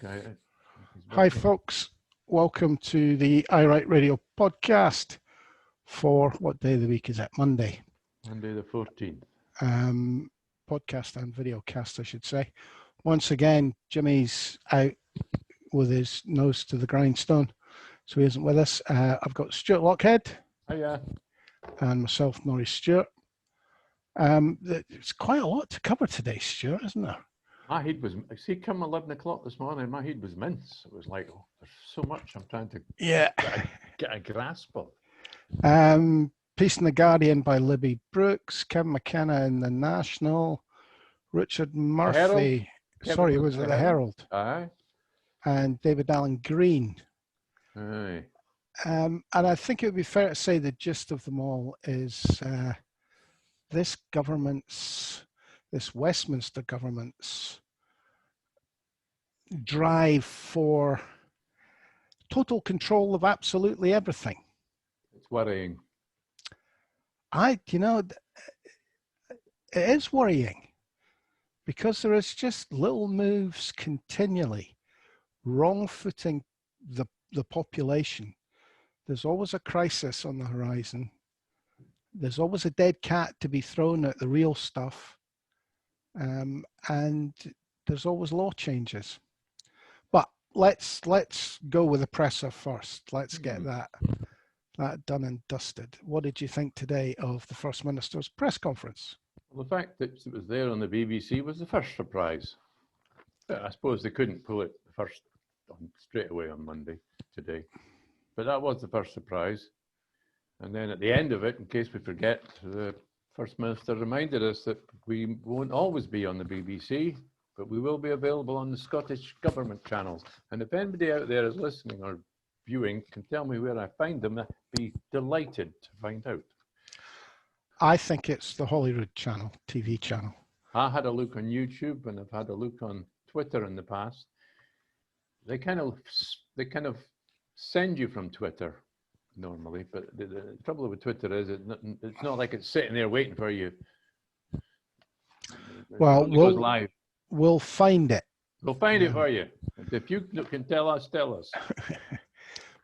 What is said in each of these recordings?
Okay. Hi, folks. Welcome to the iWrite Radio podcast for what day of the week is it? Monday. Monday the 14th. Podcast and videocast, I should say. Once again, Jimmy's out with his nose to the grindstone, so he isn't with us. I've got Stuart Lockhead. Hiya. And myself, Maurice Stewart. There's quite a lot to cover today, Stuart, isn't there? My head was, come 11 o'clock this morning, my head was mince. It was like, oh, there's so much I'm trying to get a grasp of. Peace in the Guardian by Libby Brooks, Kevin McKenna in the National, Richard Murphy. Sorry, was it the Herald? Aye. And David Allen Green. Aye. And I think it would be fair to say the gist of them all is this Westminster government's drive for total control of absolutely everything. It's worrying. It is worrying because there is just little moves continually wrong-footing the population. There's always a crisis on the horizon. There's always a dead cat to be thrown at the real stuff. And there's always law changes. But let's go with the presser first. Let's get that done and dusted. What did you think today of the First Minister's press conference? Well, the fact that it was there on the BBC was the first surprise. I suppose they couldn't pull it straight away on Monday today. But that was the first surprise. And then at the end of it, in case we forget, the First Minister reminded us that we won't always be on the BBC, but we will be available on the Scottish Government channels. And if anybody out there is listening or viewing can tell me where I find them, I'd be delighted to find out. I think it's the Holyrood channel, TV channel. I had a look on YouTube and I've had a look on Twitter in the past. They kind of send you from Twitter normally, but the trouble with Twitter is it's not like it's sitting there waiting for you. Well, goes live. We'll find it. We'll find it for you. If you can tell us. But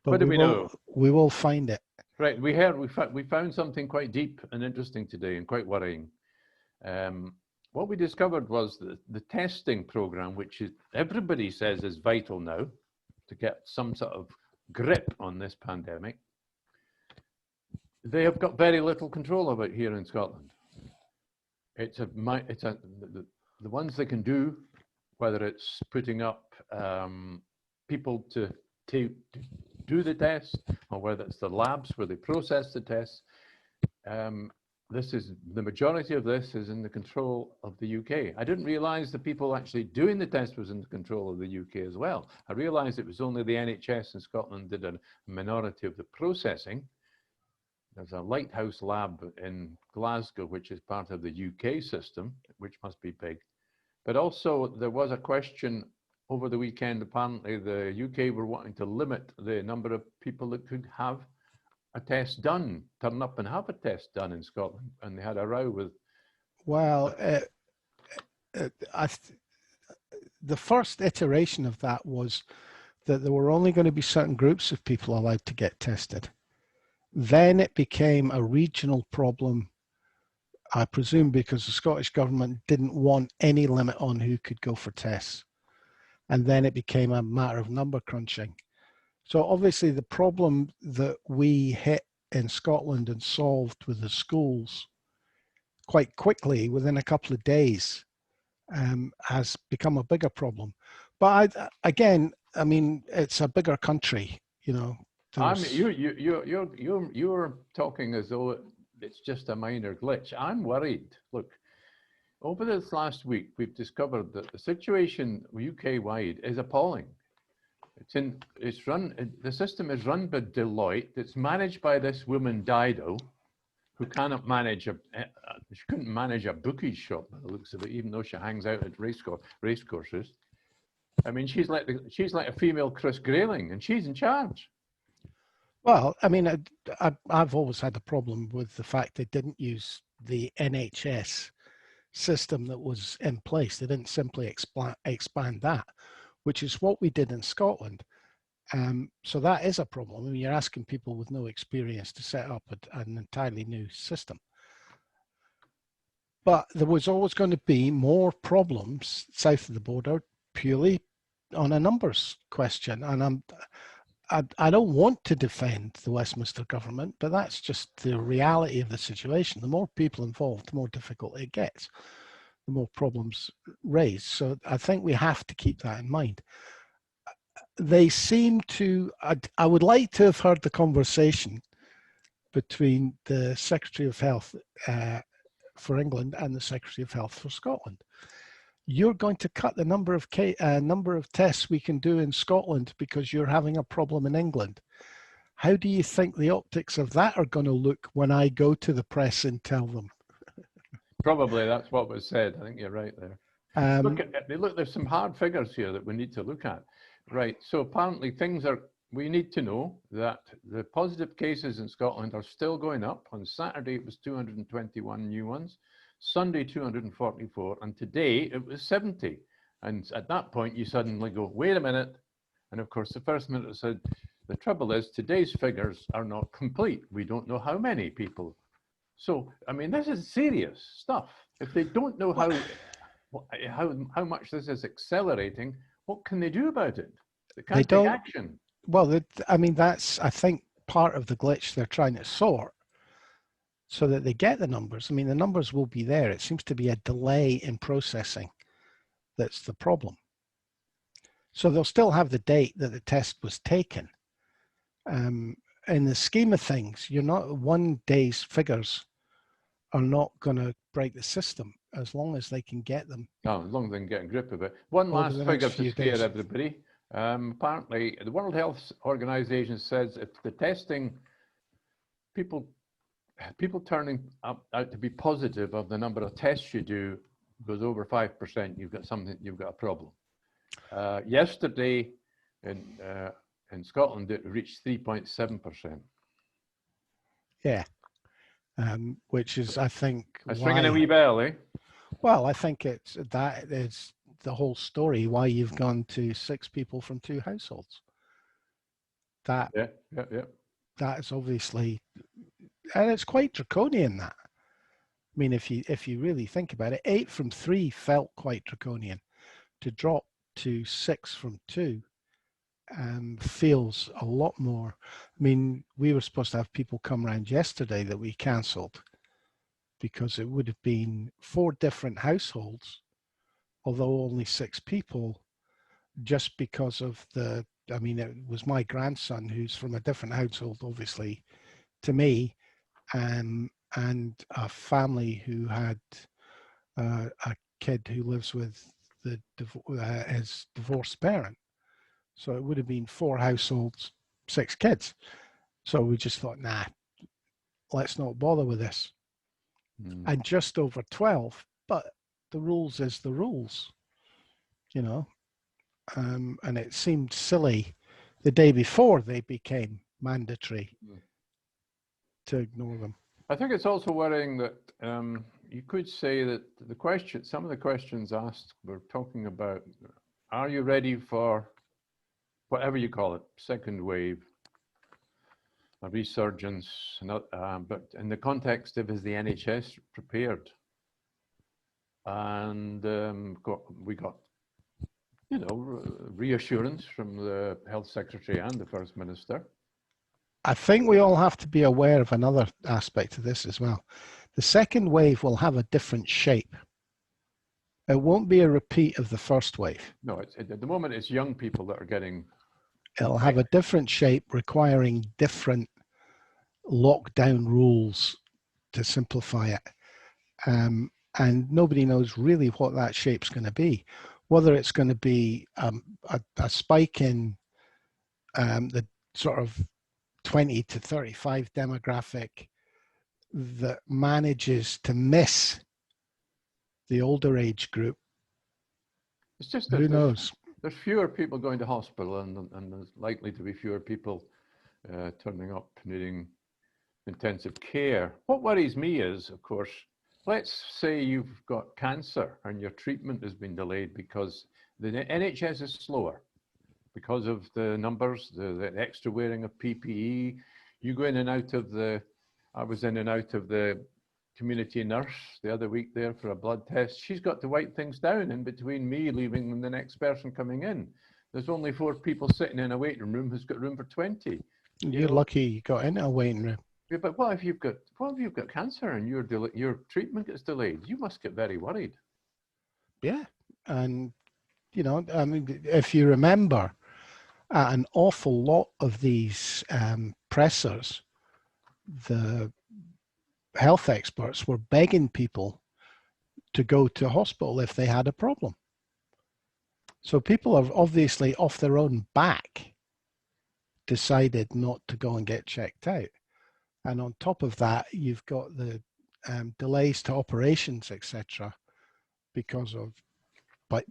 what do we know? We will find it. Right, we found something quite deep and interesting today and quite worrying. What we discovered was the testing program, which everybody says is vital now to get some sort of grip on this pandemic. They have got very little control of it here in Scotland. The ones they can do, whether it's putting up people to do the test, or whether it's the labs where they process the tests, the majority of this is in the control of the UK. I didn't realise the people actually doing the test was in the control of the UK as well. I realised it was only the NHS in Scotland did a minority of the processing. There's a lighthouse lab in Glasgow, which is part of the UK system, which must be big. But also there was a question over the weekend. Apparently the UK were wanting to limit the number of people that could have a test done, turn up and have a test done in Scotland, and they had a row with. Well, the first iteration of that was that there were only going to be certain groups of people allowed to get tested. Then it became a regional problem, I presume because the Scottish government didn't want any limit on who could go for tests. And then it became a matter of number crunching. So obviously the problem that we hit in Scotland and solved with the schools quite quickly within a couple of days has become a bigger problem. But again, it's a bigger country, you know. You're talking as though it's just a minor glitch. I'm worried. Look, over this last week, we've discovered that the situation UK-wide is appalling. The system is run by Deloitte. It's managed by this woman Dido, who cannot manage she couldn't manage a bookies shop by the looks of it, even though she hangs out at racecourses. I mean, she's like a female Chris Grayling, and she's in charge. Well, I've always had a problem with the fact they didn't use the NHS system that was in place. They didn't simply expand that. which is what we did in Scotland. So that is a problem. I mean, you're asking people with no experience to set up an entirely new system. But there was always going to be more problems south of the border purely on a numbers question. And I don't want to defend the Westminster government, but that's just the reality of the situation. The more people involved, the more difficult it gets, the more problems raised. So I think we have to keep that in mind. They seem to, I would like to have heard the conversation between the Secretary of Health for England and the Secretary of Health for Scotland. You're going to cut the number of tests we can do in Scotland because you're having a problem in England. How do you think the optics of that are going to look when I go to the press and tell them? Probably that's what was said. I think you're right there. Look, there's some hard figures here that we need to look at. Right, so apparently we need to know that the positive cases in Scotland are still going up. On Saturday, it was 221 new ones. Sunday, 244, and today it was 70. And at that point, you suddenly go, wait a minute. And of course, the First Minister said, the trouble is today's figures are not complete. We don't know how many people. So, I mean, this is serious stuff. If they don't know how much this is accelerating, what can they do about it? They can't take action. Well, I mean, that's, I think, part of the glitch they're trying to sort so that they get the numbers. I mean, the numbers will be there. It seems to be a delay in processing that's the problem. So they'll still have the date that the test was taken. In the scheme of things, you're not, one day's figures are not going to break the system as long as they can get them. No, as long as they can get a grip of it. One last figure to scare everybody. Apparently, the World Health Organization says if the testing, people turning out to be positive of the number of tests you do goes over 5%, you've got a problem. Yesterday in Scotland, it reached 3.7%. Yeah, which is, I think, it's ringing a wee bell, eh? Well, I think that is the whole story, why you've gone to 6 people from 2 households. That is obviously, and it's quite draconian, that. I mean, if you really think about it, 8 from 3 felt quite draconian. To drop to 6 from 2 feels a lot more. I mean, we were supposed to have people come around yesterday that we cancelled because it would have been 4 different households, although only 6 people, just because of I mean, it was my grandson who's from a different household, obviously, to me, and a family who had a kid who lives with his divorced parent. So it would have been 4 households, 6 kids. So we just thought, nah, let's not bother with this. And just over 12, but the rules is the rules, you know. And it seemed silly the day before they became mandatory to ignore them. I think it's also worrying that you could say that some of the questions asked were talking about, are you ready for whatever you call it, second wave, a resurgence, but in the context of, is the NHS prepared? And we got, you know, reassurance from the Health Secretary and the First Minister. I think we all have to be aware of another aspect of this as well. The second wave will have a different shape. It won't be a repeat of the first wave. No, at the moment it's young people that are getting... It'll have a different shape, requiring different lockdown rules to simplify it. And nobody knows really what that shape's going to be. Whether it's going to be a spike in the sort of 20 to 35 demographic that manages to miss the older age group. It's just who knows? There's fewer people going to hospital, and there's likely to be fewer people turning up needing intensive care. What worries me is, of course, let's say you've got cancer and your treatment has been delayed because The NHS is slower because of the numbers, the extra wearing of PPE. You go in and out of the, I was in and out of the community nurse the other week there for a blood test. She's got to wipe things down in between me leaving and the next person coming in. There's only 4 people sitting in a waiting room who's got room for 20. You're lucky you got in a waiting room. Yeah, but what if you've got cancer and your treatment gets delayed? You must get very worried. Yeah, and you know, I mean, if you remember, an awful lot of these pressers, the health experts were begging people to go to hospital if they had a problem. So people are obviously off their own back decided not to go and get checked out. And on top of that, you've got the delays to operations, etc., because of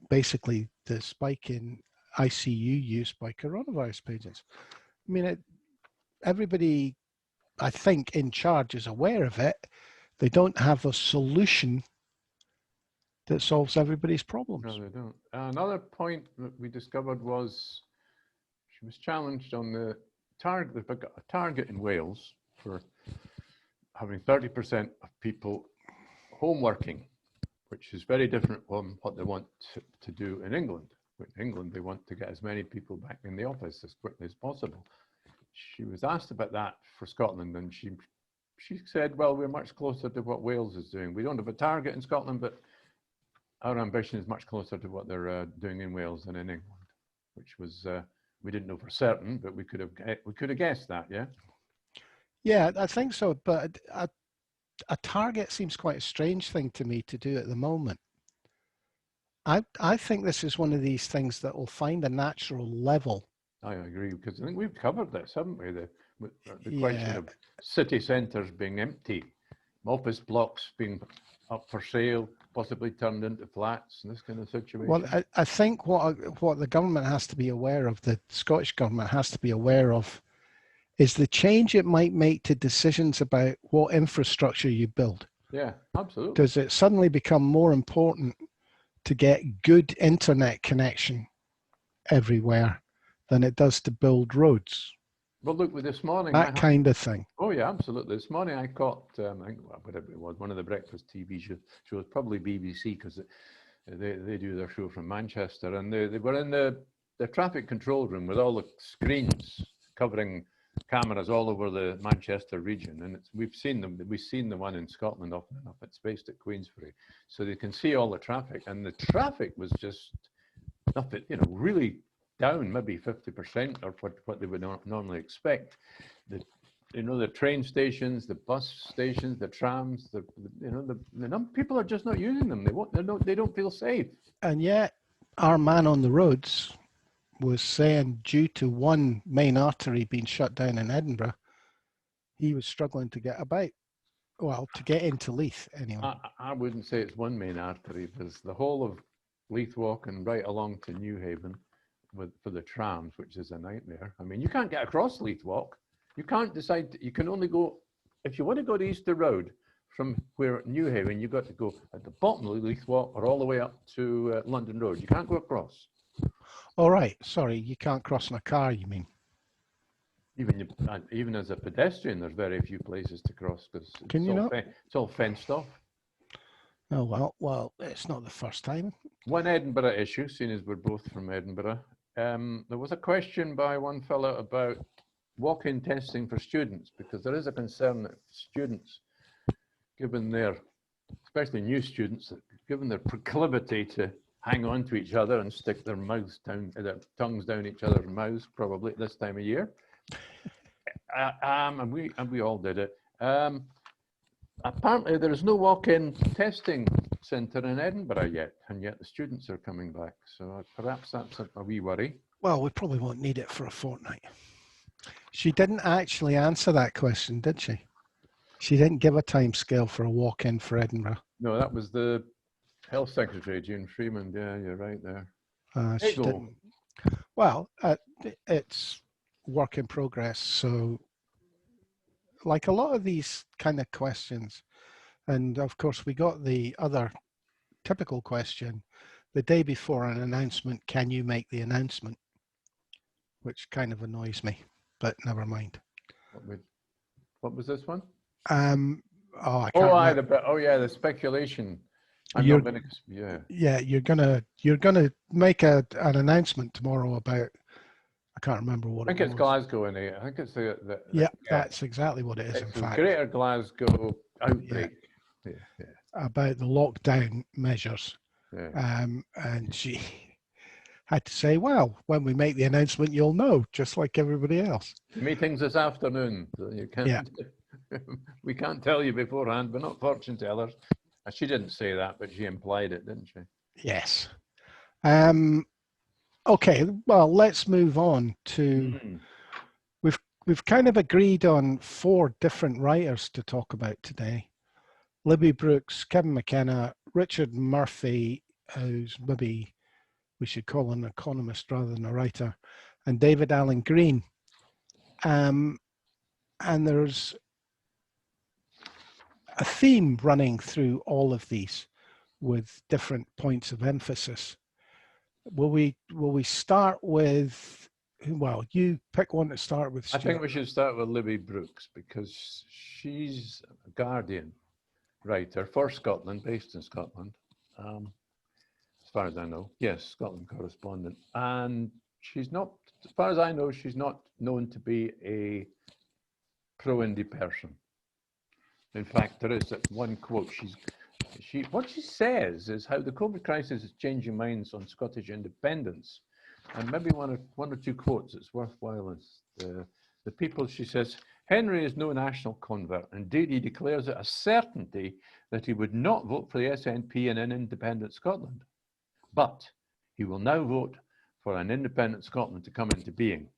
basically the spike in ICU use by coronavirus patients. I mean, everybody, I think, in charge is aware of it. They don't have a solution that solves everybody's problems. No, they don't. Another point that we discovered was she was challenged on the target. They've got a target in Wales for having 30% of people home working, which is very different from what they want to do in England. In England, they want to get as many people back in the office as quickly as possible. She was asked about that for Scotland, and she said, well, we're much closer to what Wales is doing. We don't have a target in Scotland, but our ambition is much closer to what they're doing in Wales than in England, which was, we didn't know for certain, but we could have guessed that, yeah? Yeah, I think so, but a target seems quite a strange thing to me to do at the moment. I think this is one of these things that will find a natural level. I agree, because I think we've covered this, haven't we? The question of city centres being empty, office blocks being up for sale, possibly turned into flats, and this kind of situation. Well, I think what the government has to be aware of, the Scottish government has to be aware of, is the change it might make to decisions about what infrastructure you build. Yeah, absolutely. Does it suddenly become more important to get good internet connection everywhere than it does to build roads? Well, look, this morning, that kind of thing. Oh yeah, absolutely. This morning I caught, I think, whatever it was, one of the breakfast TV shows, probably BBC, because they do their show from Manchester, and they were in the traffic control room with all the screens covering cameras all over the Manchester region, and we've seen the one in Scotland often enough. It's based at Queensferry, so they can see all the traffic, and the traffic was just nothing, really down, maybe 50% or what they would normally expect. The train stations, the bus stations, the trams, the people are just not using them. They don't feel safe. And yet, our man on the roads was saying, due to one main artery being shut down in Edinburgh, he was struggling to get about. Well, to get into Leith, anyway. I wouldn't say it's one main artery. There's the whole of Leith Walk and right along to Newhaven for the trams, which is a nightmare. I mean, you can't get across Leith Walk. You can't decide. You can only go, if you want to go to Easter Road from where Newhaven, you've got to go at the bottom of Leith Walk or all the way up to London Road. You can't go across. All right. Sorry, you can't cross in a car, you mean? Even as a pedestrian, there's very few places to cross because it's all fenced off. Oh, well, it's not the first time. One Edinburgh issue, seeing as we're both from Edinburgh, there was a question by one fellow about walk-in testing for students, because there is a concern that students, especially new students, given their proclivity to hang on to each other and stick their tongues down each other's mouths, probably at this time of year, and we all did it. Apparently, there is no walk-in testing centre in Edinburgh yet, and yet the students are coming back. So perhaps that's a wee worry. Well, we probably won't need it for a fortnight. She didn't actually answer that question, did she? She didn't give a time scale for a walk-in for Edinburgh. No, that was the Health Secretary, June Freeman. Yeah, you're right there. She didn't. Well, it's work in progress. So, like a lot of these kind of questions, and of course we got the other typical question the day before an announcement, can you make the announcement? Which kind of annoys me, but never mind. What was this one? Oh, I can't remember. Oh yeah, the speculation. You're gonna make an announcement tomorrow about, I can't remember what I think it it's was. Glasgow, and I think it's Yeah, that's exactly what it is. In it's the fact, Greater Glasgow outbreak. Yeah. About the lockdown measures, Yeah. and she had to say, "Well, when we make the announcement, you'll know, just like everybody else." Meetings this afternoon. So you can't. Yeah. We can't tell you beforehand. We're not fortune tellers. She didn't say that, but she implied it, didn't she? Yes. Okay. Well, let's move on to. We've kind of agreed on 4 different writers to talk about today. Libby Brooks, Kevin McKenna, Richard Murphy, who's maybe we should call an economist rather than a writer, and David Allen Green. And there's a theme running through all of these with different points of emphasis. Will we start with, well, you pick one to start with, Stuart. I think we should start with Libby Brooks because she's a Guardian writer for Scotland, based in Scotland, as far as I know. Yes, Scotland correspondent. And she's not, as far as I know, she's not known to be a pro-indie person. In fact, there is one quote. What she says is how the COVID crisis is changing minds on Scottish independence. And maybe one or two quotes it's worthwhile. Is the people, she says, Henry is no national convert. Indeed, he declares it a certainty that he would not vote for the SNP in an independent Scotland. But he will now vote for an independent Scotland to come into being.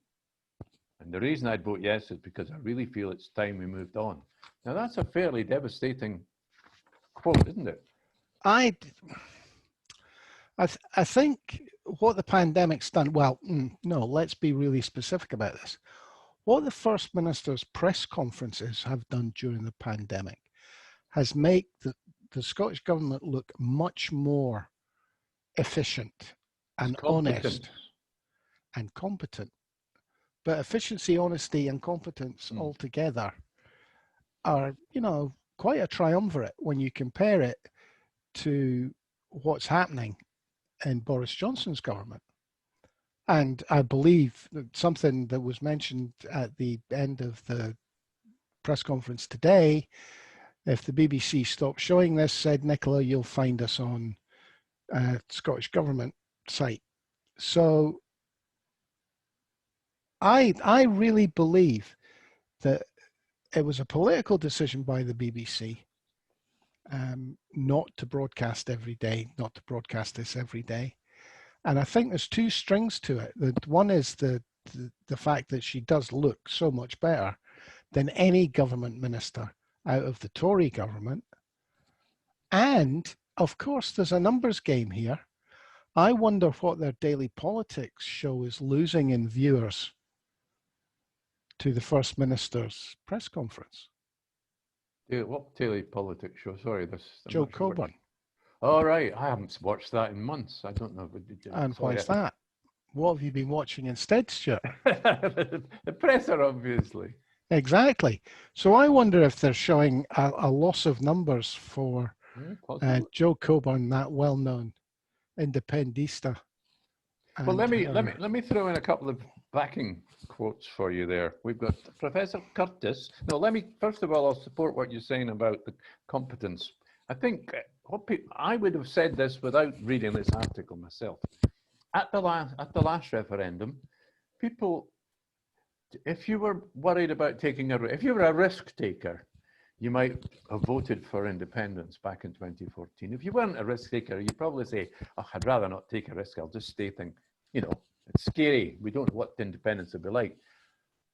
And the reason I'd vote yes is because I really feel it's time we moved on. Now, that's a fairly devastating quote, isn't it? I think what the pandemic's done, well, no, let's be really specific about this. What the First Minister's press conferences have done during the pandemic has made the Scottish Government look much more efficient and honest and competent. But efficiency, honesty, and competence altogether are, quite a triumvirate when you compare it to what's happening in Boris Johnson's government. And I believe that something that was mentioned at the end of the press conference today, if the BBC stopped showing this, said, Nicola, you'll find us on Scottish Government site. So I really believe that it was a political decision by the BBC not to broadcast every day, not to broadcast this every day. And I think there's 2 strings to it. One is the fact that she does look so much better than any government minister out of the Tory government. And of course, there's a numbers game here. I wonder what their daily politics show is losing in viewers to the First Minister's press conference. Yeah, what daily politics show? Sorry, Joe Coburn. All right, I haven't watched that in months. I don't know. And why is that? What have you been watching instead, Stuart? The presser, obviously. Exactly. So I wonder if they're showing a loss of numbers for Joe Coburn, that well-known independista. Well, let me throw in a couple of backing quotes for you there. We've got Professor Curtis. No, first of all, I'll support what you're saying about the competence. I think I would have said this without reading this article myself. At the last referendum, people, if you were worried about if you were a risk taker, you might have voted for independence back in 2014. If you weren't a risk taker, you'd probably say, oh, I'd rather not take a risk. I'll just stay it's scary. We don't know what independence will be like.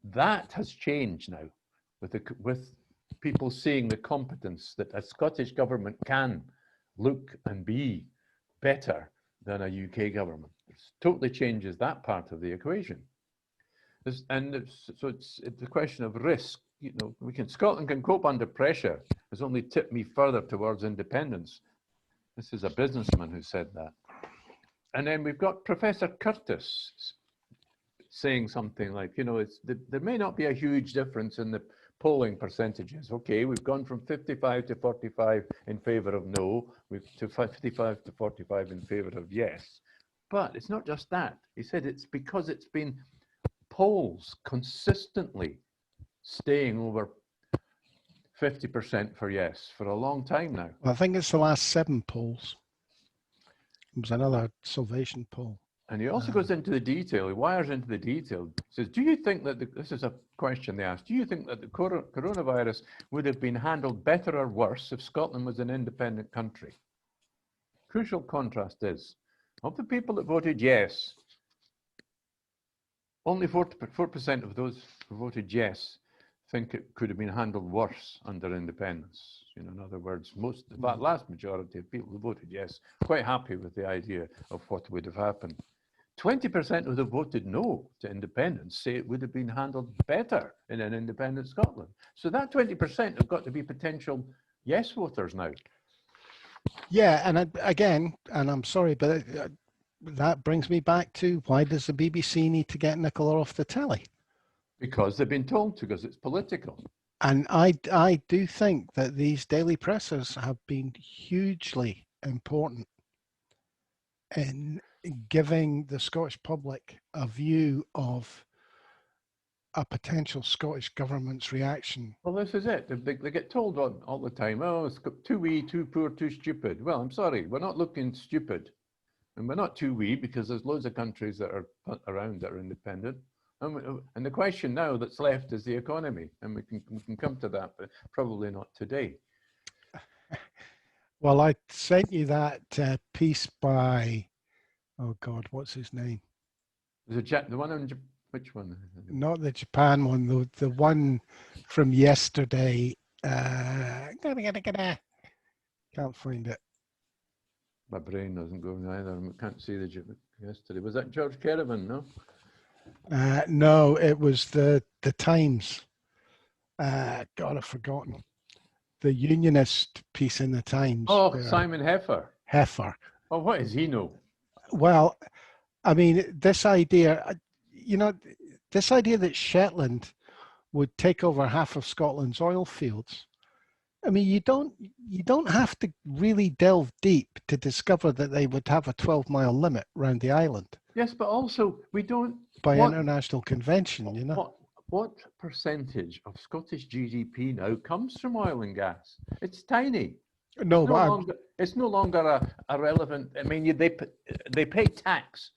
That has changed now with people seeing the competence that a Scottish government can look and be better than a UK government. It totally changes that part of the equation. So it's the question of risk. Scotland can cope under pressure. Has only tipped me further towards independence. This is a businessman who said that. And then we've got Professor Curtis saying something like, you know, there may not be a huge difference in the polling percentages. Okay, we've gone from 55 to 45 in favor of no, to 55 to 45 in favor of yes. But it's not just that. He said it's because it's been polls consistently staying over 50% for yes for a long time now. Well, I think it's the last 7 polls. It was another Salvation poll. And he also goes into the detail, he wires into the detail. He says, do you think that, this is a question they asked, do you think that the coronavirus would have been handled better or worse if Scotland was an independent country? Crucial contrast is, of the people that voted yes, only 4% of those who voted yes think it could have been handled worse under independence. You know, in other words, the vast majority of people who voted yes, quite happy with the idea of what would have happened. 20% of the voted no to independence say it would have been handled better in an independent Scotland. So that 20% have got to be potential yes voters now. Yeah, and again, and I'm sorry, but that brings me back to, why does the BBC need to get Nicola off the telly? Because they've been told to, because it's political. And I do think that these daily pressers have been hugely important in giving the Scottish public a view of a potential Scottish government's reaction. Well, this is it. They get told all the time, oh, it's too wee, too poor, too stupid. Well, I'm sorry, we're not looking stupid. And we're not too wee, because there's loads of countries that are around that are independent. And the question now that's left is the economy. And we can come to that, but probably not today. Well, I sent you that piece by, oh God, what's his name? The one in which one? Not the Japan one, the one from yesterday. Can't find it. My brain doesn't go either. I can't see the yesterday. Was that George Caravan? No. No, it was the Times. God, I've forgotten. The unionist piece in the Times. Oh, Simon Heffer. Oh, what does he know? Well, I mean, this idea, you know, this idea that Shetland would take over half of Scotland's oil fields. I mean, you don't have to really delve deep to discover that they would have a 12-mile limit around the island. Yes, but also we don't. By international convention, you know. What percentage of Scottish GDP now comes from oil and gas? It's tiny. No, it's no longer a relevant. I mean, they pay tax.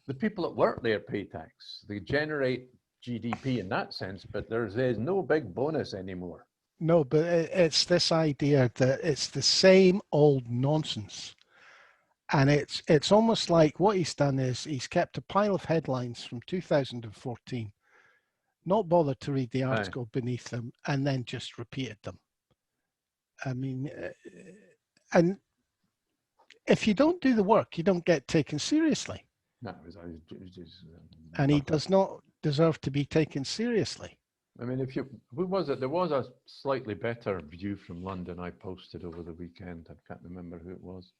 The people that work there pay tax. They generate GDP in that sense, but there's no big bonus anymore. No, but it's this idea that it's the same old nonsense. And it's almost like what he's done is he's kept a pile of headlines from 2014, not bothered to read the article beneath them, and then just repeated them. I mean, and if you don't do the work, you don't get taken seriously. No, and he does not deserve to be taken seriously. I mean, who was it? There was a slightly better view from London I posted over the weekend. I can't remember who it was.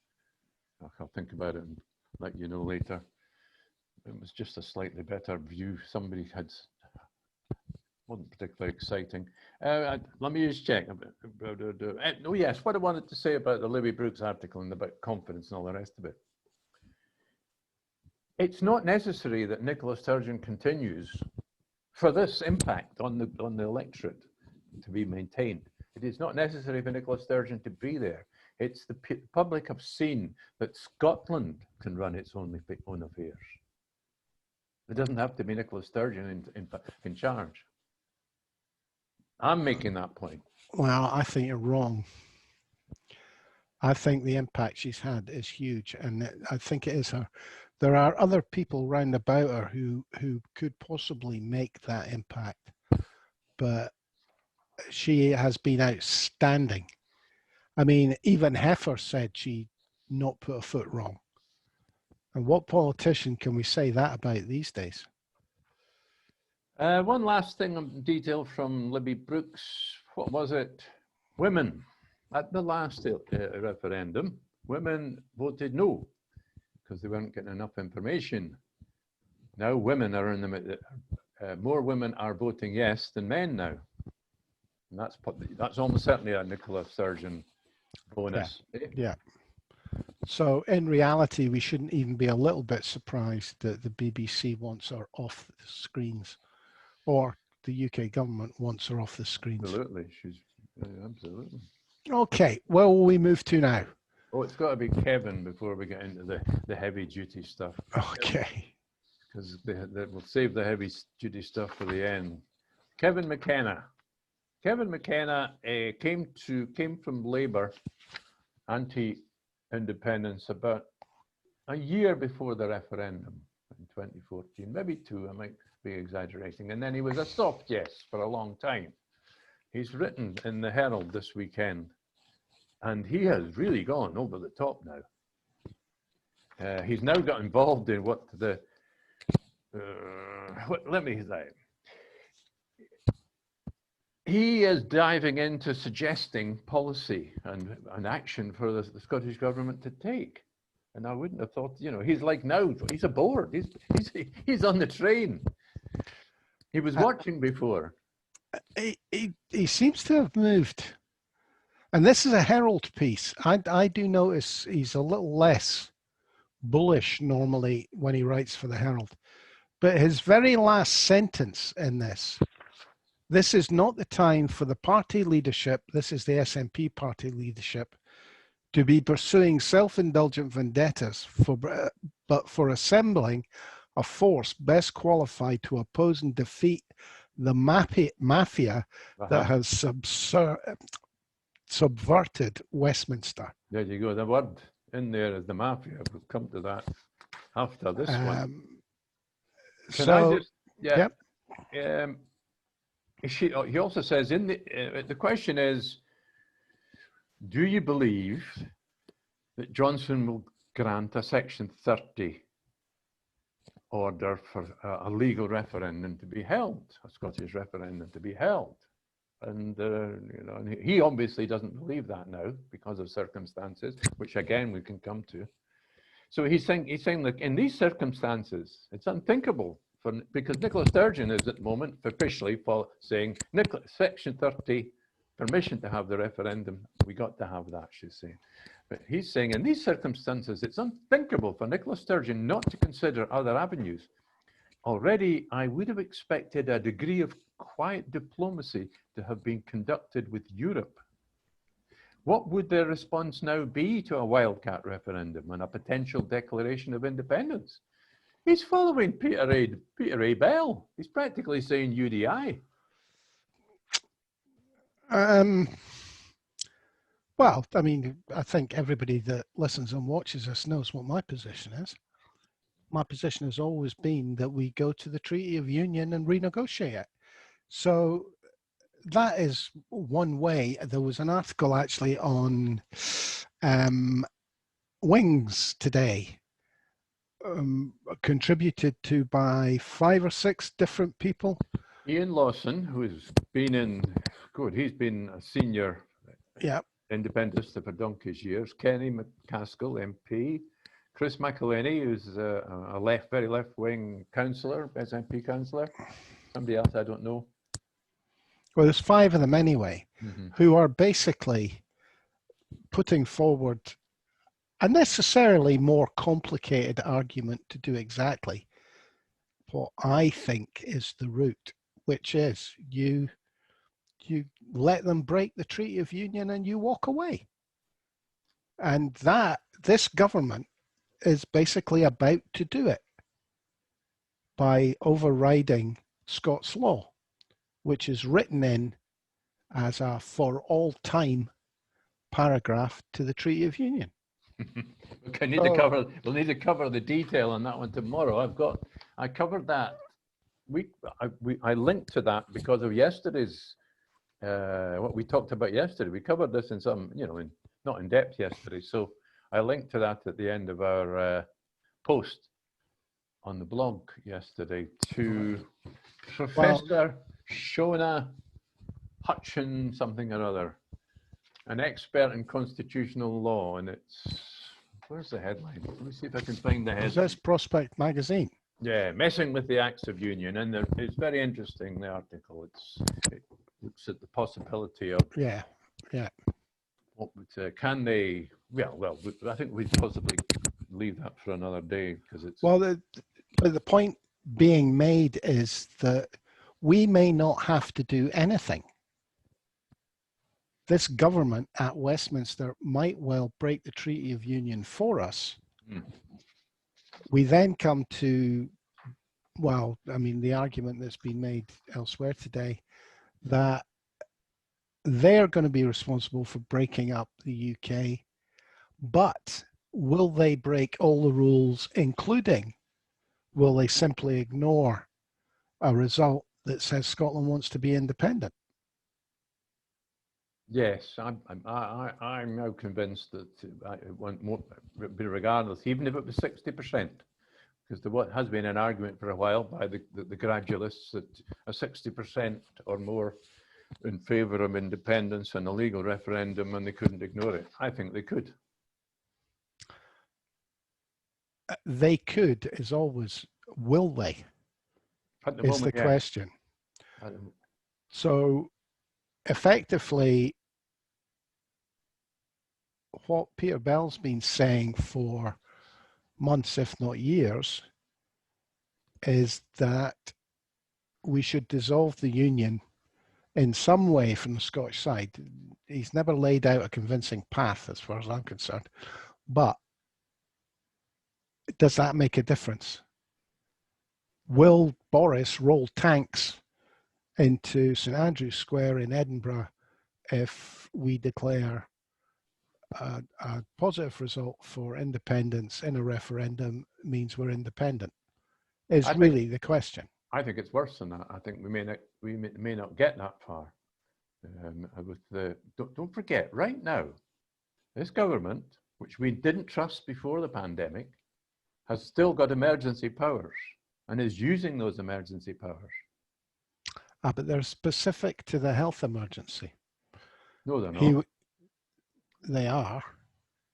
I'll think about it and let you know later. It was just a slightly better view. Somebody wasn't particularly exciting. Let me just check. Oh yes, what I wanted to say about the Libby Brooks article and about confidence and all the rest of it. It's not necessary that Nicola Sturgeon continues for this impact on the electorate to be maintained. It is not necessary for Nicola Sturgeon to be there. It's the public have seen that Scotland can run its own affairs. It doesn't have to be Nicola Sturgeon in charge. I'm making that point. Well, I think you're wrong. I think the impact she's had is huge, and I think it is her. There are other people round about her who could possibly make that impact, but she has been outstanding. I mean, even Heffer said she not put a foot wrong. And what politician can we say that about these days? One last thing on detail from Libby Brooks. What was it? Women. At the last referendum, women voted no. because they weren't getting enough information. Now women are in the, more women are voting yes than men now. And that's almost certainly a Nicola Sturgeon bonus. Yeah. So in reality, we shouldn't even be a little bit surprised that the BBC wants her off the screens, or the UK government wants her off the screens. Absolutely, absolutely. Okay, where will we move to now? Oh, it's got to be Kevin before we get into the heavy duty stuff. Okay. Because we'll save the heavy duty stuff for the end. Kevin McKenna. Kevin McKenna came from Labour, anti-independence, about a year before the referendum in 2014, maybe two, I might be exaggerating. And then he was a soft yes for a long time. He's written in the Herald this weekend, and he has really gone over the top now. He's now got involved in what the, let me say, he is diving into suggesting policy and action for the Scottish government to take. And I wouldn't have thought, you know, he's like now, he's aboard, he's on the train. He was watching before. He seems to have moved. And this is a Herald piece. I do notice he's a little less bullish normally when he writes for the Herald. But his very last sentence in this is not the time for the party leadership, this is the SNP party leadership, to be pursuing self-indulgent vendettas, but for assembling a force best qualified to oppose and defeat the mafia that has subverted Westminster. There you go. The word in there is the mafia. We'll come to that after this one. He also says in the question is, do you believe that Johnson will grant a Section 30 order for a legal referendum to be held, a Scottish referendum to be held? And you know, and he obviously doesn't believe that now because of circumstances, which again we can come to. So he's saying like in these circumstances, it's unthinkable because Nicola Sturgeon is at the moment officially saying Section 30, permission to have the referendum. We got to have that, she's saying. But he's saying in these circumstances, it's unthinkable for Nicola Sturgeon not to consider other avenues. Already, I would have expected a degree of quiet diplomacy to have been conducted with Europe. What would their response now be to a wildcat referendum and a potential declaration of independence? He's following Peter A. Bell. He's practically saying UDI. Well, I mean, I think everybody that listens and watches us knows what my position is. My position has always been that we go to the Treaty of Union and renegotiate it. So that is one way. There was an article actually on Wings today, contributed to by 5 or 6 different people. Ian Lawson, who's been he's been a senior independentist for donkey's years. Kenny McCaskill, MP. Chris McElhinney, who's a very left-wing councillor, SNP councillor. Somebody else I don't know. Well, there's 5 of them anyway, who are basically putting forward a necessarily more complicated argument to do exactly what I think is the route, which is you let them break the Treaty of Union and you walk away. And that this government is basically about to do it by overriding Scots law, which is written in as a for all time paragraph to the Treaty of Union. We'll need to cover the detail on that one tomorrow. I covered that. I linked to that because of yesterday's what we talked about yesterday. We covered this in some, not in depth yesterday. So I linked to that at the end of our post on the blog yesterday to Professor Shona Hutchin something or other, an expert in constitutional law, and it's Where's the headline? Let me see if I can find the Is headline. this Prospect Magazine? Yeah, messing with the acts of union, and it's very interesting. The article. It looks at the possibility of Yeah, yeah. what would, can they? Well, I think we'd possibly leave that for another day because it's. Well, the point being made is that we may not have to do anything. This government at Westminster might well break the Treaty of Union for us. We then come to, well, I mean, the argument that's been made elsewhere today, that they're going to be responsible for breaking up the UK, but will they break all the rules, including, will they simply ignore a result that says Scotland wants to be independent? Yes, I'm now convinced that it won't be regardless, even if it was 60%, because what has been an argument for a while by the gradualists that a 60% or more in favour of independence and a legal referendum, and they couldn't ignore it. I think they could. They could is always, will they? At the Is moment, the yeah. question. So effectively, what Peter Bell's been saying for months, if not years, is that we should dissolve the union in some way from the Scottish side. He's never laid out a convincing path as far as I'm concerned, but does that make a difference? Will Boris roll tanks into St Andrew's Square in Edinburgh if we declare a positive result for independence in a referendum means we're independent? Is really the question. I think it's worse than that. I think we may not get that far. Don't forget, right now, this government, which we didn't trust before the pandemic, has still got emergency powers and is using those emergency powers. But they're specific to the health emergency. No, they're not. They are.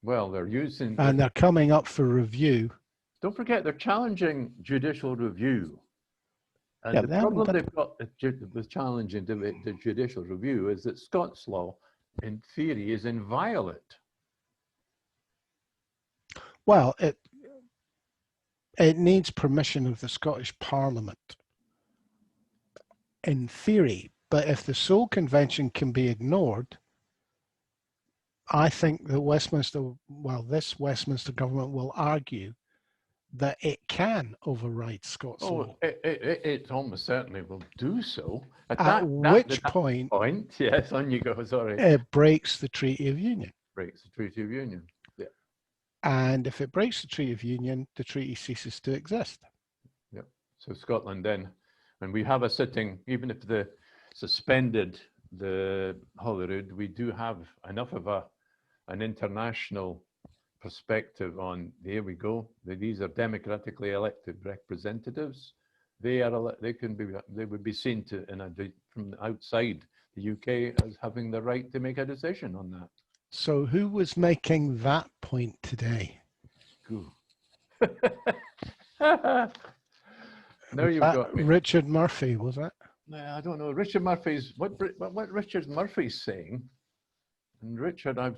Well, they're using... And they're coming up for review. Don't forget, they're challenging judicial review. And Yeah, the problem they've got with challenging the judicial review is that Scots law, in theory, is inviolate. Well, it needs permission of the Scottish Parliament, in theory. But if the Seoul Convention can be ignored, I think that this Westminster government will argue that it can override Scots law. It almost certainly will do so. At which point, yes, on you go, sorry. It breaks the Treaty of Union. Breaks the Treaty of Union, yeah. And if it breaks the Treaty of Union, the treaty ceases to exist. Yeah, so Scotland then, and we have a sitting, even if the suspended the Holyrood, we do have enough of an international perspective on, there we go, these are democratically elected representatives. They would be seen from outside the UK as having the right to make a decision on that. So who was making that point today? Now you've got me. Richard Murphy, was it? I don't know. Richard Murphy's what Richard Murphy's saying, and Richard, I've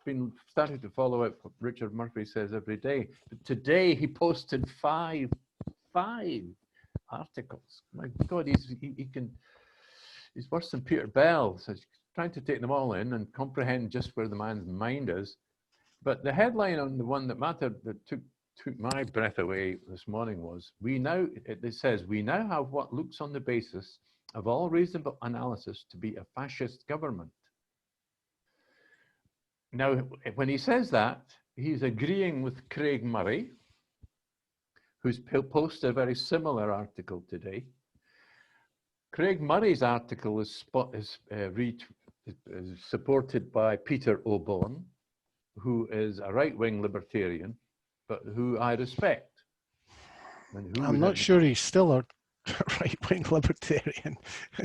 been starting to follow up what Richard Murphy says every day. But today he posted five articles. My God, he's worse than Peter Bell. So he's trying to take them all in and comprehend just where the man's mind is. But the headline on the one that mattered, that took my breath away this morning was, it says, we now have what looks on the basis of all reasonable analysis to be a fascist government. Now, when he says that, he's agreeing with Craig Murray, who's posted a very similar article today. Craig Murray's article is supported by Peter O'Born, who is a right-wing libertarian, but who I respect. I'm not sure he's still a right-wing libertarian.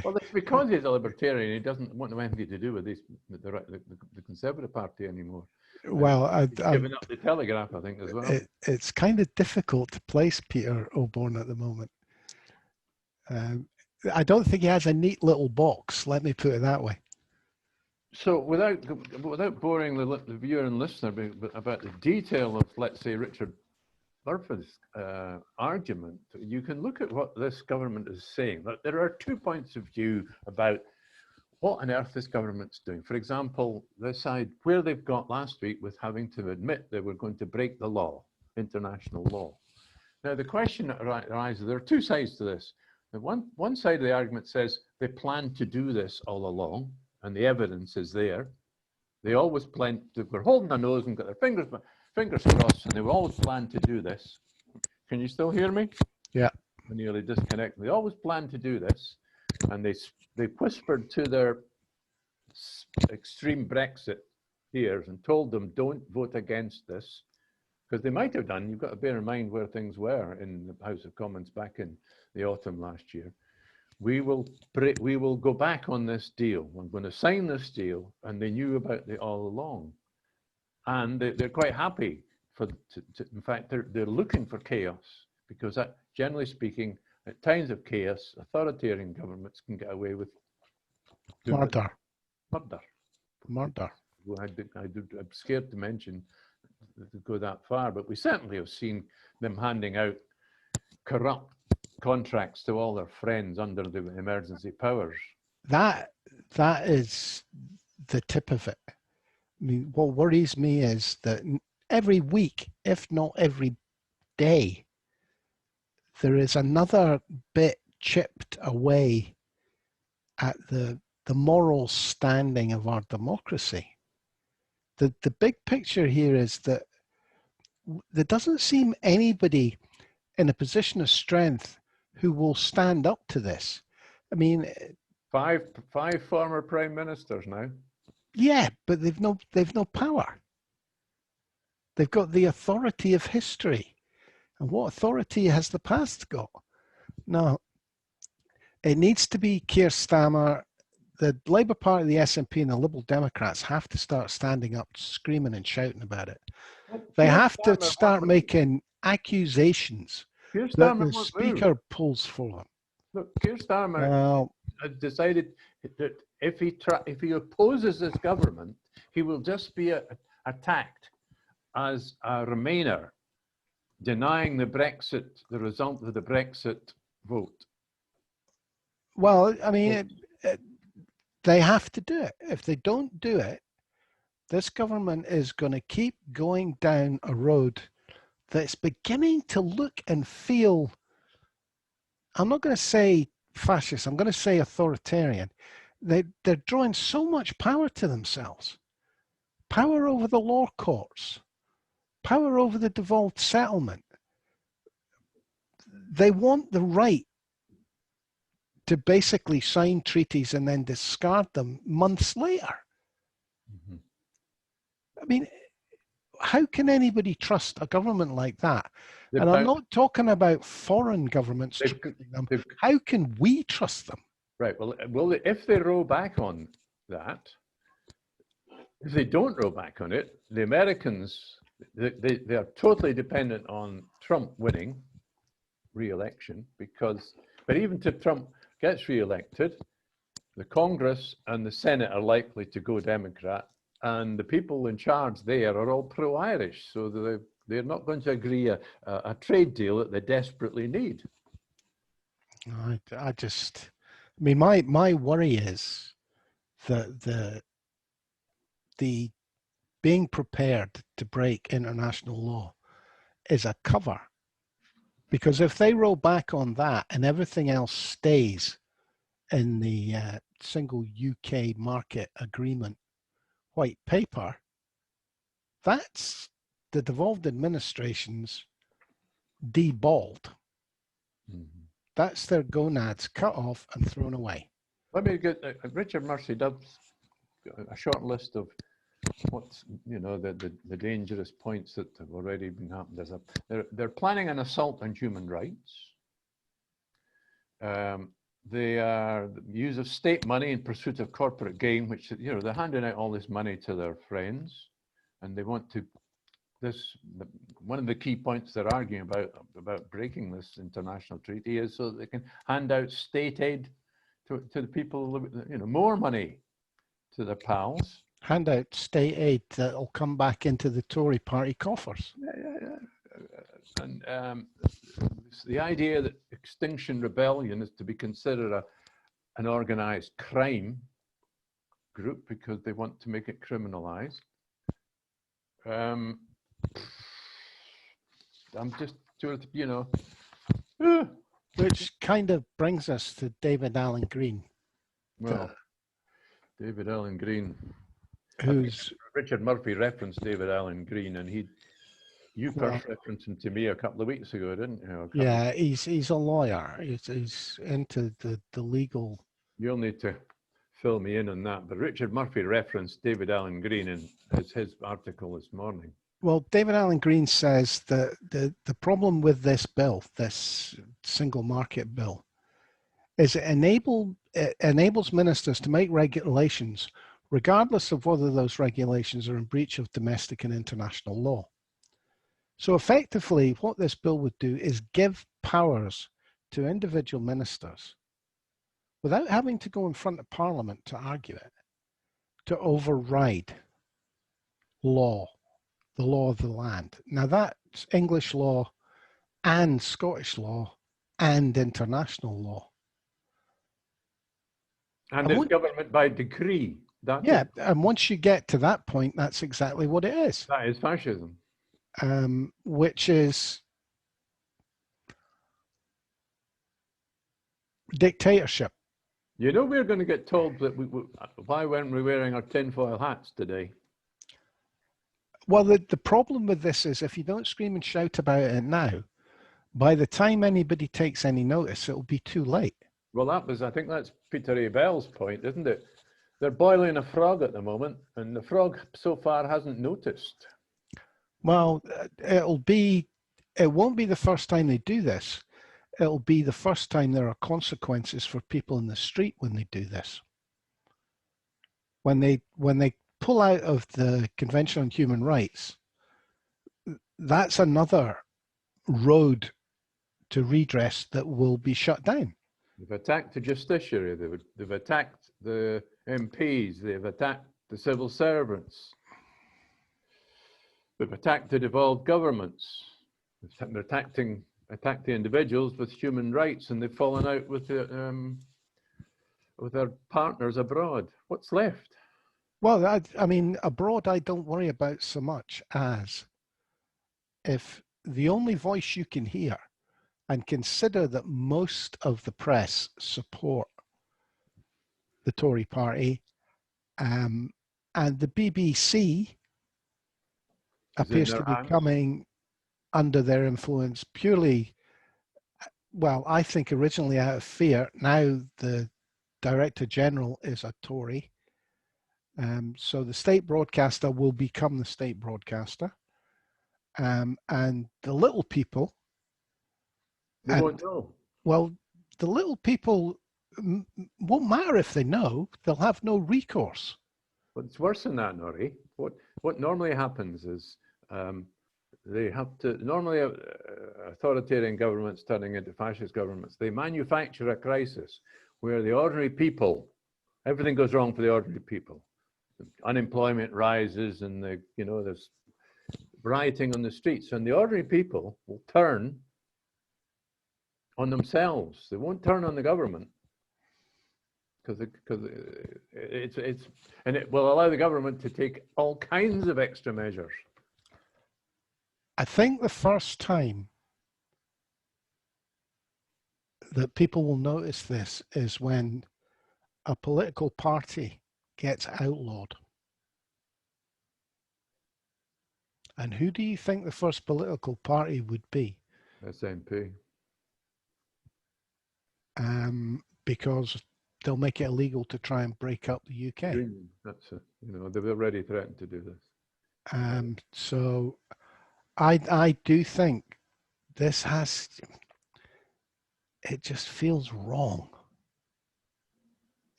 Well, it's because he's a libertarian. He doesn't want anything to do with the Conservative Party anymore. Well, He's given up the Telegraph, I think, as well. It's kind of difficult to place Peter Oborne at the moment. I don't think he has a neat little box. Let me put it that way. So, without boring the viewer and listener about the detail of, let's say, Richard Burford's argument, you can look at what this government is saying. But there are 2 points of view about what on earth this government's doing. For example, the side where they've got last week with having to admit they were going to break the law, international law. Now, the question that arises, there are two sides to this. The one side of the argument says they planned to do this all along, and the evidence is there. They always planned, they were holding their nose and got their fingers crossed, and they always planned to do this. Can you still hear me? Yeah. I nearly disconnected. They always planned to do this, and they whispered to their extreme Brexit peers and told them, don't vote against this, because they might have done. You've got to bear in mind where things were in the House of Commons back in the autumn last year. We will go back on this deal. We're going to sign this deal, and they knew about it all along, and they're quite happy in fact, they're looking for chaos, because that, generally speaking, at times of chaos, authoritarian governments can get away with Murder. Well, I'm scared to mention to go that far, but we certainly have seen them handing out corrupt contracts to all their friends under the emergency powers. That is the tip of it. I mean, what worries me is that every week, if not every day, there is another bit chipped away at the moral standing of our democracy. The big picture here is that there doesn't seem anybody in a position of strength who will stand up to this. I mean, five former prime ministers now. Yeah, but they've no power. They've got the authority of history. And what authority has the past got? No, it needs to be Keir Starmer. The Labour Party, the SNP, and the Liberal Democrats have to start standing up, screaming and shouting about it. They have to start making accusations that the Speaker pulls for them. Look, Keir Starmer has decided that if he opposes this government, he will just be attacked as a Remainer, denying the result of the Brexit vote. Well, I mean, they have to do it. If they don't do it, this government is going to keep going down a road that's beginning to look and feel, I'm not going to say fascist, I'm going to say authoritarian. They're drawing so much power to themselves. Power over the law courts, power over the devolved settlement. They want the right to basically sign treaties and then discard them months later. Mm-hmm. I mean, how can anybody trust a government like that? And I'm not talking about foreign governments trusting them. How can we trust them? Right. Well, if they roll back on that, if they don't roll back on it, the Americans, they are totally dependent on Trump winning re-election, but even if Trump gets re-elected, the Congress and the Senate are likely to go Democrat, and the people in charge there are all pro-Irish, so they're not going to agree a trade deal that they desperately need. I mean, my worry is that the being prepared to break international law is a cover. Because if they roll back on that and everything else stays in the single UK market agreement white paper, that's the devolved administration's deballed. Mm-hmm. That's their gonads cut off and thrown away. Let me get Richard Murphy does a short list of what's the dangerous points that have already been happened. They're planning an assault on human rights. They are the use of state money in pursuit of corporate gain, which, you know, they're handing out all this money to their friends, and they want to. One of the key points they're arguing about breaking this international treaty is so that they can hand out state aid to the people, you know, more money to their pals. Hand out state aid that will come back into the Tory party coffers. And the idea that Extinction Rebellion is to be considered an organized crime group because they want to make it criminalized. I'm just sort of, you know. Which kind of brings us to David Allen Green. Well, David Allen Green. Who's Richard Murphy referenced David Allen Green, and you first referenced him to me a couple of weeks ago, didn't you? Yeah, he's a lawyer. He's into the legal. You'll need to fill me in on that. But Richard Murphy referenced David Allen Green in his article this morning. Well, David Allen Green says that the problem with this bill, this single market bill, is it enables ministers to make regulations regardless of whether those regulations are in breach of domestic and international law. So effectively, what this bill would do is give powers to individual ministers without having to go in front of Parliament to argue it, to override law, the law of the land. Now that's English law and Scottish law and international law. And it's government by decree. And once you get to that point, that's exactly what it is. That is fascism. Which is dictatorship. You know, we're going to get told that why weren't we wearing our tinfoil hats today? Well, the problem with this is if you don't scream and shout about it now, by the time anybody takes any notice, it'll be too late. Well, I think that's Peter A. Bell's point, isn't it? They're boiling a frog at the moment, and the frog so far hasn't noticed. Well, it won't be the first time they do this. It'll be the first time there are consequences for people in the street when they do this. When they pull out of the Convention on Human Rights, that's another road to redress that will be shut down. They've attacked the justiciary, they've attacked the MPs, they've attacked the civil servants, they've attacked the devolved governments, they're attacking individuals with human rights, and they've fallen out with their partners abroad. What's left? Well, I mean, abroad I don't worry about so much as if the only voice you can hear, and consider that most of the press support the Tory party, and the BBC appears to be coming under their influence purely, well, I think originally out of fear. Now the Director General is a Tory. So the state broadcaster will become the state broadcaster. And the little people, they won't know. Well, the little people won't matter if they know, they'll have no recourse. But it's worse than that, Norrie. What normally happens is they have to, normally authoritarian governments turning into fascist governments, they manufacture a crisis where the ordinary people, everything goes wrong for the ordinary people. Unemployment rises, and there's rioting on the streets, and the ordinary people will turn on themselves. They won't turn on the government because it will allow the government to take all kinds of extra measures. I think the first time that people will notice this is when a political party gets outlawed. And who do you think the first political party would be? SNP. Because they'll make it illegal to try and break up the UK. That's it. They've already threatened to do this. So I do think this has, it just feels wrong.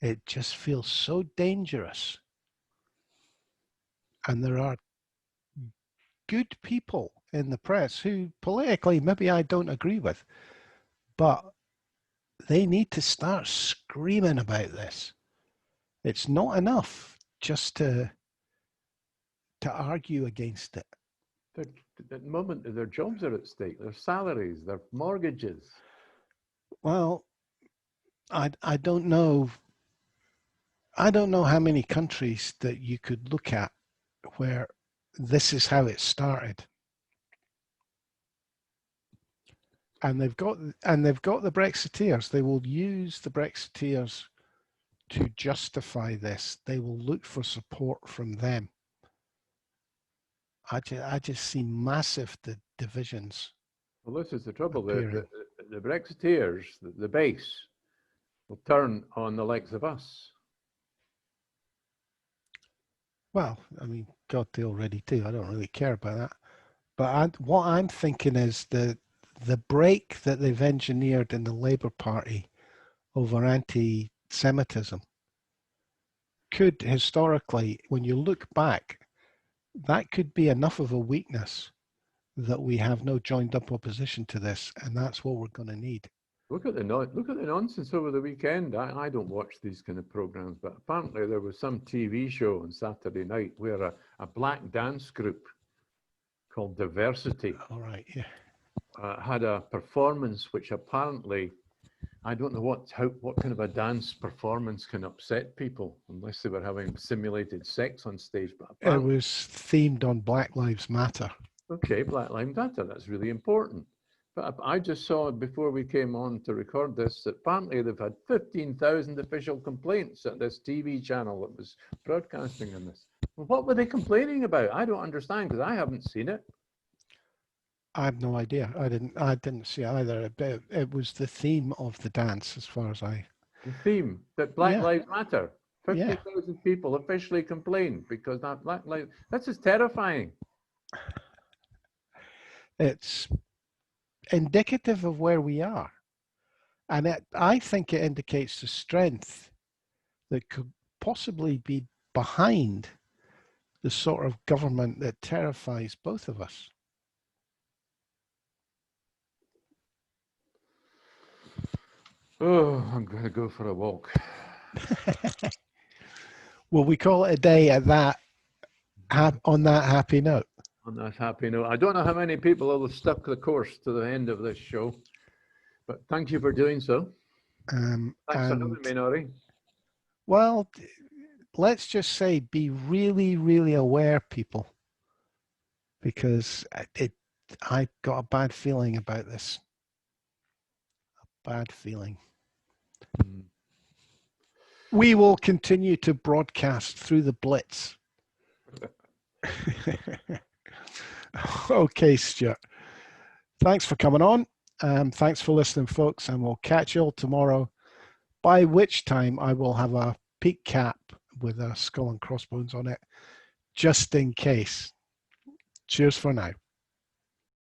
It just feels so dangerous. And there are good people in the press who politically maybe I don't agree with, but they need to start screaming about this. It's not enough just to argue against it. At the moment, their jobs are at stake, their salaries, their mortgages. Well, I don't know. I don't know how many countries that you could look at where this is how it started. And they've got the Brexiteers. They will use the Brexiteers to justify this. They will look for support from them. I just see massive divisions. Well, this is the trouble. Appearing. The Brexiteers, the base, will turn on the likes of us. Well, I mean, God, they already do. I don't really care about that. But what I'm thinking is the break that they've engineered in the Labour Party over anti-Semitism could historically, when you look back, that could be enough of a weakness that we have no joined up opposition to this, and that's what we're going to need. Look at the nonsense over the weekend. I don't watch these kind of programs, but apparently there was some TV show on Saturday night where a black dance group called Diversity All right, yeah. had a performance which apparently, I don't know what kind of a dance performance can upset people unless they were having simulated sex on stage. But it was themed on Black Lives Matter. Okay, Black Lives Matter, that's really important. But I just saw before we came on to record this that apparently they've had 15,000 official complaints at this TV channel that was broadcasting on this. Well, what were they complaining about? I don't understand because I haven't seen it. I have no idea. I didn't see it either. It was the theme of the dance, as far as I. The theme that Black Yeah. Lives Matter. 50,000 people officially complained because that Black Lives. This is terrifying. It's indicative of where we are, and I think it indicates the strength that could possibly be behind the sort of government that terrifies both of us. Oh, I'm going to go for a walk. Will we call it a day at that, on that happy note? On that happy note, I don't know how many people will have stuck the course to the end of this show, but thank you for doing so. Thanks for having me, Nori. Well, let's just say be really, really aware, people, because I got a bad feeling about this. A bad feeling. We will continue to broadcast through the Blitz. Okay, Stuart. Thanks for coming on. Thanks for listening, folks, and we'll catch you all tomorrow, by which time I will have a peak cap with a skull and crossbones on it, just in case. Cheers for now.